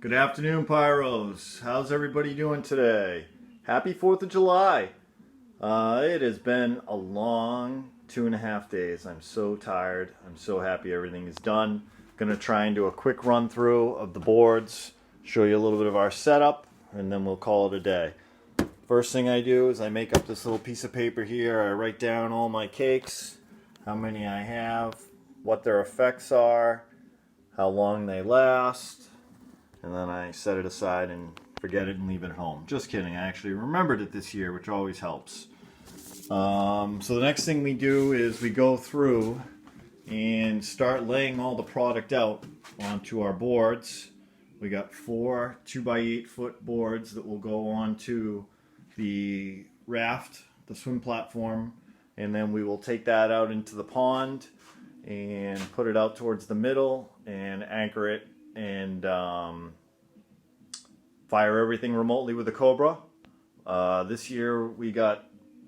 Good afternoon, Pyros. How's everybody doing today? Happy 4th of July. It has been a long 2.5 days. I'm so tired. I'm so happy everything is done. Gonna try and do a quick run through of the boards, show you a little bit of our setup, and then we'll call it a day. First thing I do is I make up this little piece of paper here. I write down all my cakes, how many I have, what their effects are, how long they last, and then I set it aside and forget it and leave it at home. Just kidding, I actually remembered it this year, which always helps. So the next thing we do is we go through and start laying all the product out onto our boards. We got 4 2x8 foot boards that will go onto the raft, the swim platform, and then we will take that out into the pond and put it out towards the middle and anchor it and fire everything remotely with a cobra. This year we got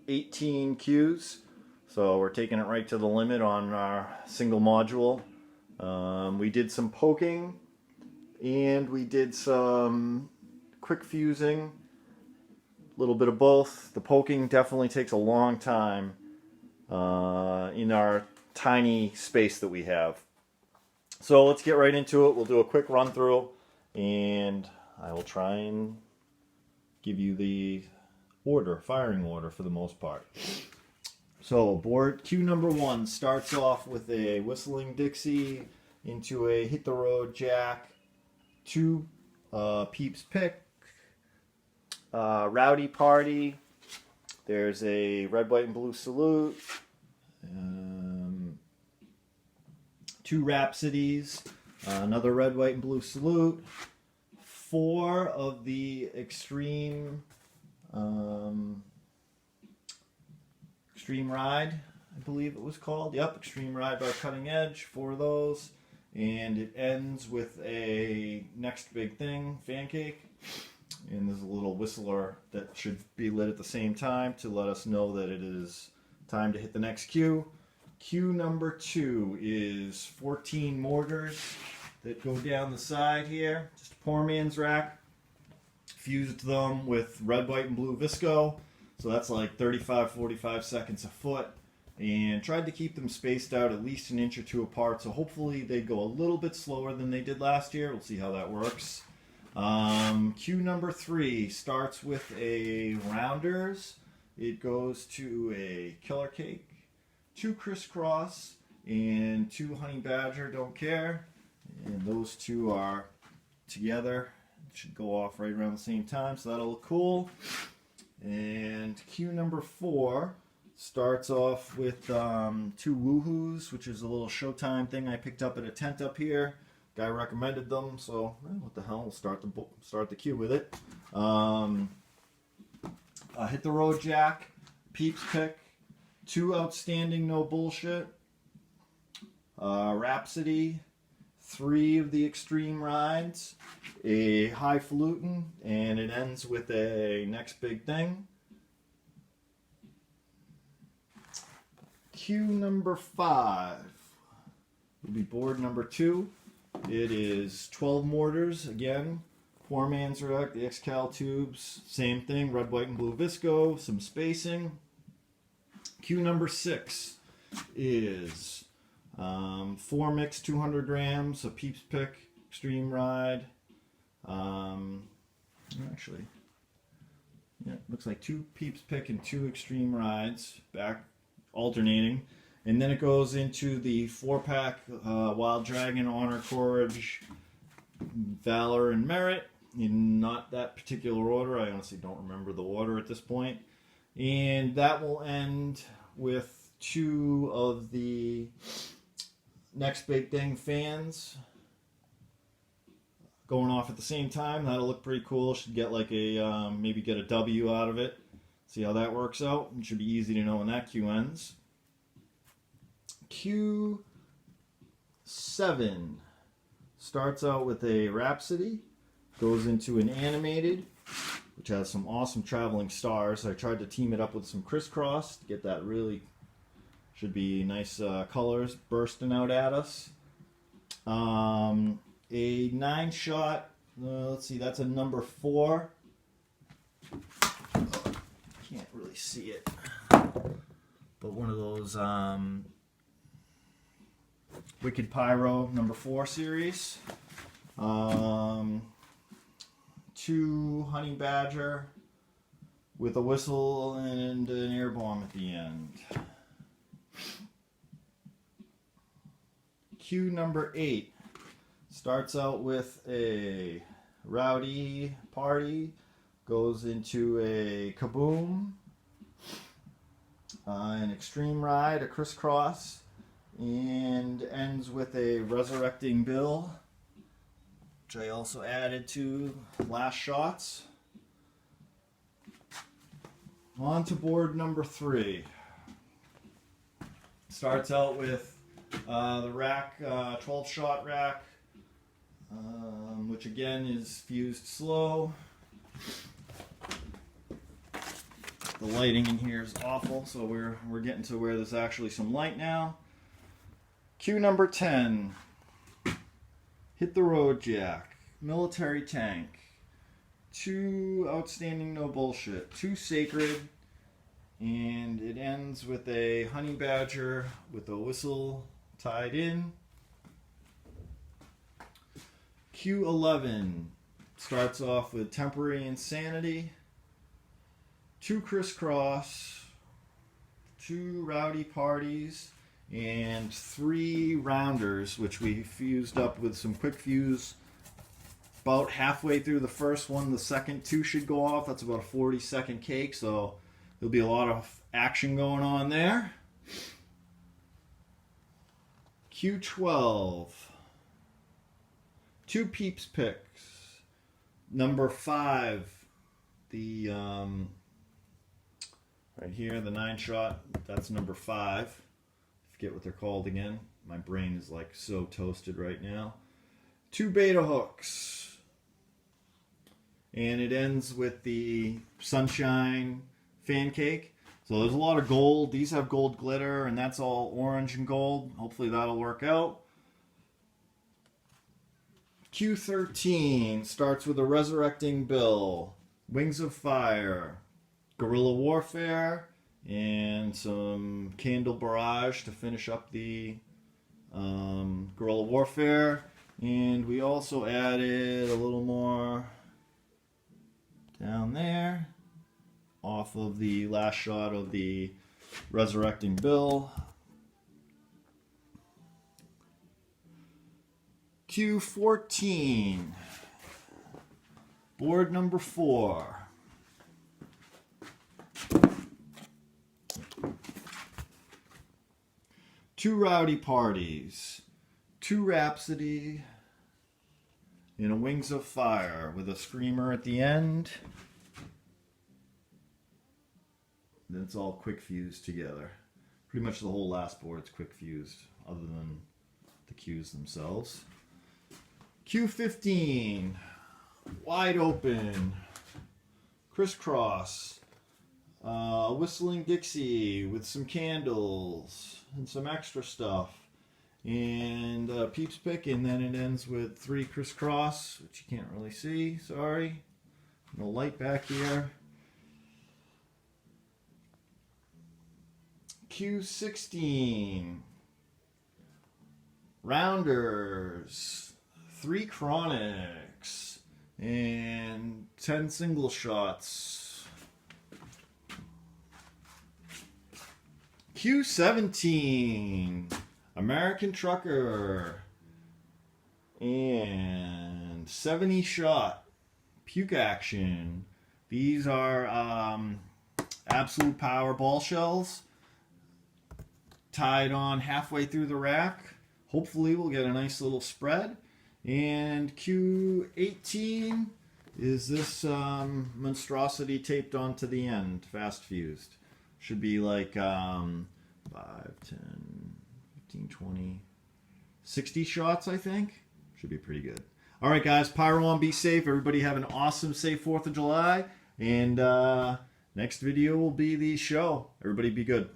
18 cues, so we're taking it right to the limit on our single module. We did some poking and we did some quick fusing, a little bit of both. The poking definitely takes a long time in our tiny space that we have. So let's get right into it. We'll do a quick run through and I will try and give you the firing order for the most part. So board cue number 1 starts off with a Whistling Dixie into a Hit the Road Jack, 2 Peeps Pick, Rowdy Party, there's a Red, White, and Blue Salute, 2 Rhapsodies, another Red, White, and Blue Salute, 4 of the Extreme Ride, I believe it was called. Yep, Extreme Ride by Cutting Edge, 4 of those. And it ends with a Next Big Thing fan cake. And there's a little whistler that should be lit at the same time to let us know that it is time to hit the next cue. Cue number 2 is 14 mortars that go down the side here. Just a poor man's rack. Fused them with red, white, and blue visco. So that's like 35-45 seconds a foot. And tried to keep them spaced out at least an inch or 2 apart. So hopefully they go a little bit slower than they did last year. We'll see how that works. Cue number 3 starts with a Rounders. It goes to a Killer Cake, 2 Crisscross, and 2 Honey Badger, Don't Care. And those 2 are together. It should go off right around the same time, so that'll look cool. And cue number 4 starts off with 2 Woohoos, which is a little Showtime thing I picked up at a tent up here. Guy recommended them, so what the hell? We'll start the cue with it. Hit the Road Jack, Peeps Pick, 2 Outstanding No Bullshit, Rhapsody, 3 of the Extreme Rides, a Highfalutin, and it ends with a Next Big Thing. Cue number 5 will be board number 2. It is 12 mortars, again, poor man's rack, the X-Cal tubes, same thing, red, white, and blue visco, some spacing. Cue number 6 is 4 mixed 200 grams, a Peeps Pick, Extreme Ride. Actually, yeah, looks like 2 Peeps Pick and 2 Extreme Rides, back alternating. And then it goes into the 4-pack Wild Dragon, Honor, Courage, Valor, and Merit. In not that particular order. I honestly don't remember the order at this point. And that will end with 2 of the Next Big Thing fans going off at the same time. That'll look pretty cool. Should get like a maybe get a W out of it. See how that works out. It should be easy to know when that cue ends. Cue 7 starts out with a Rhapsody, goes into an Animated, which has some awesome traveling stars. I tried to team it up with some Crisscross to get that really, should be nice colors bursting out at us. A 9-shot let's see, that's a number 4. Can't really see it, but one of those Wicked Pyro number 4 series. 2 honey badger with a whistle and an air bomb at the end. Cue number 8 starts out with a rowdy party, goes into a kaboom, an extreme ride, a crisscross, and ends with a resurrecting bill, which I also added to last shots. On to board number 3. Starts out with the rack, 12-shot rack, which again is fused slow. The lighting in here is awful, so we're getting to where there's actually some light now. Cue number 10. Hit the road jack, military tank, 2 outstanding no bullshit, 2 sacred, and it ends with a honey badger with a whistle tied in. Cue 11 starts off with temporary insanity, 2 crisscross, 2 rowdy parties, and 3 rounders, which we fused up with some quick fuse. About halfway through the first one, the second 2 should go off. That's about a 40-second cake, so there'll be a lot of action going on there. Cue 12. 2 peeps picks. Number 5, the right here, the 9-shot. That's number 5. Forget what they're called again. My brain is like so toasted right now. 2 beta hooks. And it ends with the sunshine fan cake. So there's a lot of gold. These have gold glitter, and that's all orange and gold. Hopefully that'll work out. Cue 13 starts with a resurrecting bill, wings of fire, guerrilla warfare, and some candle barrage to finish up the guerrilla warfare. And we also added a little more down there off of the last shot of the resurrecting bill. Cue 14, board number 4. Two rowdy parties, 2 Rhapsody, and a Wings of Fire with a screamer at the end. Then it's all quick fused together. Pretty much the whole last board's quick fused, other than the cues themselves. Cue 15, wide open, crisscross, whistling Dixie with some candles and some extra stuff, and peeps pick, and then it ends with 3 crisscross, which you can't really see, sorry. No light back here. Cue 16, rounders, 3 chronics, and 10 single shots. Cue 17, American Trucker, and 70 shot, puke action. These are absolute power ball shells tied on halfway through the rack. Hopefully we'll get a nice little spread. And cue 18 is this monstrosity taped onto the end, fast fused. Should be like 5, 10, 15, 20, 60 shots, I think. Should be pretty good. All right, guys, Pyro On, be safe. Everybody have an awesome, safe 4th of July. And next video will be the show. Everybody be good.